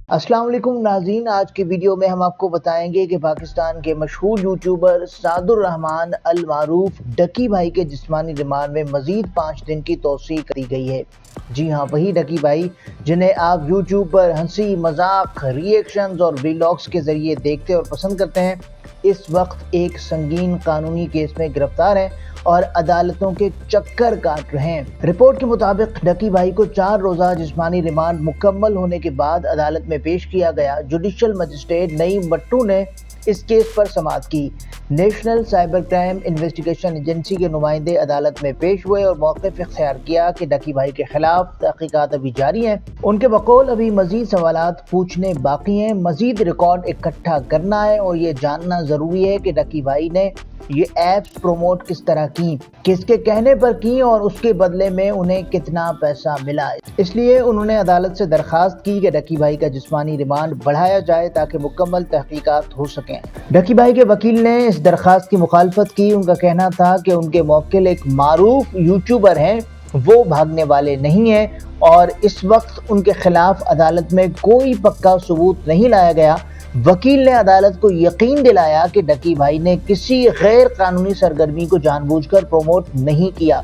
अस्सलाम वालेकुम नाज़रीन, आज की वीडियो में हम आपको बताएंगे कि पाकिस्तान के मशहूर यूट्यूबर सादुर रहमान अल मारूफ डकी भाई के जिस्मानी रिमांड में मज़ीद 5 दिन की तौसीक़ करी गई है। जी हाँ, वही डकी भाई जिन्हें आप यूट्यूब पर हंसी मजाक रिएक्शंस और व्लॉग्स के ज़रिए देखते और पसंद करते हैं, इस वक्त एक संगीन कानूनी केस में गिरफ्तार हैं और अदालतों के चक्कर काट रहे हैं। रिपोर्ट के मुताबिक डकी भाई को 4 रोज़ा जिस्मानी रिमांड मुकम्मल होने के बाद अदालत में पेश किया गया। जुडिशल मजिस्ट्रेट नईम बट्टू ने इस केस पर समाअत की। National cyber crime investigation agency के नुमाइंदे अदालत में पेश हुए और मौक़िफ़ इख्तियार किया कि डकी भाई के खिलाफ तहक़ीक़ात अभी जारी हैं। उनके बकौल अभी मज़ीद सवालात पूछने बाकी हैं, मज़ीद रिकॉर्ड इकट्ठा करना है और ये जानना ज़रूरी है कि डकी भाई ने ये ऐप्स प्रमोट किस तरह की, किसके कहने पर की और उसके बदले में उन्हें कितना पैसा मिला। इसलिए उन्होंने अदालत से दरख्वास्त की कि डकी भाई का जिस्मानी रिमांड बढ़ाया जाए ताकि मुकम्मल तहक़ीक़ात हो सकें। डकी भाई के वकील ने इस दरख्वास्त की मुखालफत की। उनका कहना था कि उनके मौक्किल एक मारूफ यूट्यूबर हैं, वो भागने वाले नहीं हैं और इस वक्त उनके खिलाफ अदालत में कोई पक्का सबूत नहीं लाया गया। वकील ने अदालत को यकीन दिलाया कि डकी भाई ने किसी गैर कानूनी सरगर्मी को जानबूझकर प्रमोट नहीं किया,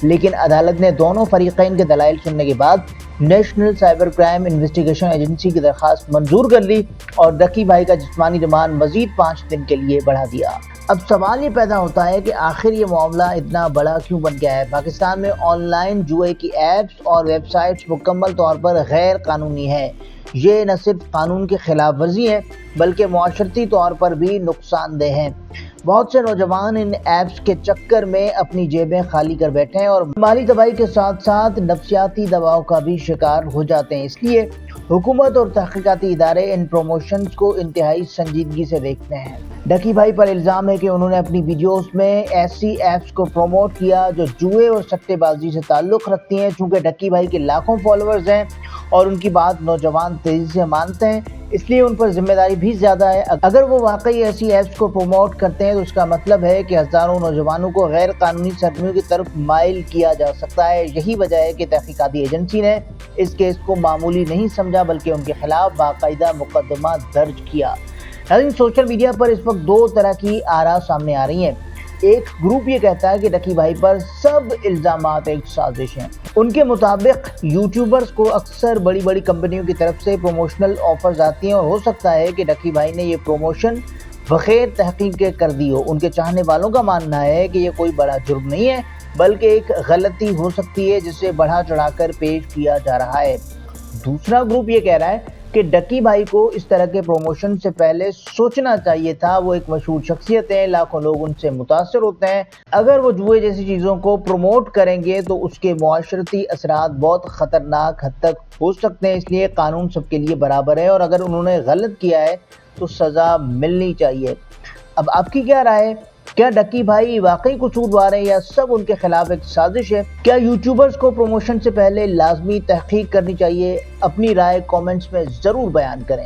लेकिन अदालत ने दोनों फरीक़ैन के दलाइल सुनने के बाद national cyber crime investigation agency की दरख्वास्त मंजूर कर ली और डकी भाई का जिस्मानी रिमांड मज़ीद 5 दिन के लिए बढ़ा दिया। अब सवाल ये पैदा होता है कि आखिर ये मामला इतना बड़ा क्यों बन गया है। पाकिस्तान में ऑनलाइन जुए की ऐप्स और वेबसाइट्स मुकम्मल तौर पर गैर कानूनी है। ये न सिर्फ कानून की खिलाफ वर्जी है बल्कि मुआशरती तौर पर भी नुकसानदेह हैं। बहुत से नौजवान इन ऐप्स के चक्कर में अपनी जेबें खाली कर बैठे हैं और माली तबाही के साथ साथ नफ्सियाती दबाव का भी शिकार हो जाते हैं। इसलिए हुकूमत और तहक़ीक़ाती इदारे इन प्रमोशंस को इंतहाई संजीदगी से देखते हैं। डकी भाई पर इल्ज़ाम है कि उन्होंने अपनी वीडियोस में ऐसी ऐप्स को प्रमोट किया जो जुए और सट्टेबाजी से ताल्लुक़ रखती हैं। चूँकि डकी भाई के लाखों फॉलोअर्स हैं और उनकी बात नौजवान तेज़ी से मानते हैं, इसलिए उन पर जिम्मेदारी भी ज़्यादा है। अगर वो वाकई ऐसी ऐप्स को प्रमोट करते हैं तो उसका मतलब है कि हज़ारों नौजवानों को गैर कानूनी सरगर्मियों की तरफ माइल किया जा सकता है। यही वजह है कि तहक़ीक़ाती एजेंसी ने इस केस को मामूली नहीं समझा बल्कि उनके खिलाफ बाकायदा मुकदमा दर्ज किया। लेकिन सोशल मीडिया पर इस वक्त 2 तरह की आरा सामने आ रही हैं। एक ग्रुप ये कहता है कि डकी भाई पर सब इल्ज़ामात एक साजिश हैं। उनके मुताबिक यूट्यूबर्स को अक्सर बड़ी बड़ी कंपनियों की तरफ से प्रमोशनल ऑफर्स आती हैं और हो सकता है कि डकी भाई ने ये प्रमोशन बग़ैर तहक़ीक़ के कर दी हो। उनके चाहने वालों का मानना है कि ये कोई बड़ा जुर्म नहीं है बल्कि एक गलती हो सकती है जिसे बढ़ा चढ़ाकर पेश किया जा रहा है। दूसरा ग्रुप ये कह रहा है कि डकी भाई को इस तरह के प्रमोशन से पहले सोचना चाहिए था। वो एक मशहूर शख्सियत है, लाखों लोग उनसे मुतासर होते हैं। अगर वो जुए जैसी चीज़ों को प्रमोट करेंगे तो उसके मुआशरती असरात बहुत ख़तरनाक हद तक हो सकते हैं। इसलिए कानून सबके लिए बराबर है और अगर उन्होंने गलत किया है तो सज़ा मिलनी चाहिए। अब आपकी क्या राय है? क्या डकी भाई वाकई कसूरवार है या सब उनके खिलाफ एक साजिश है? क्या यूट्यूबर्स को प्रमोशन से पहले लाजमी तहकीक करनी चाहिए? अपनी राय कमेंट्स में ज़रूर बयान करें।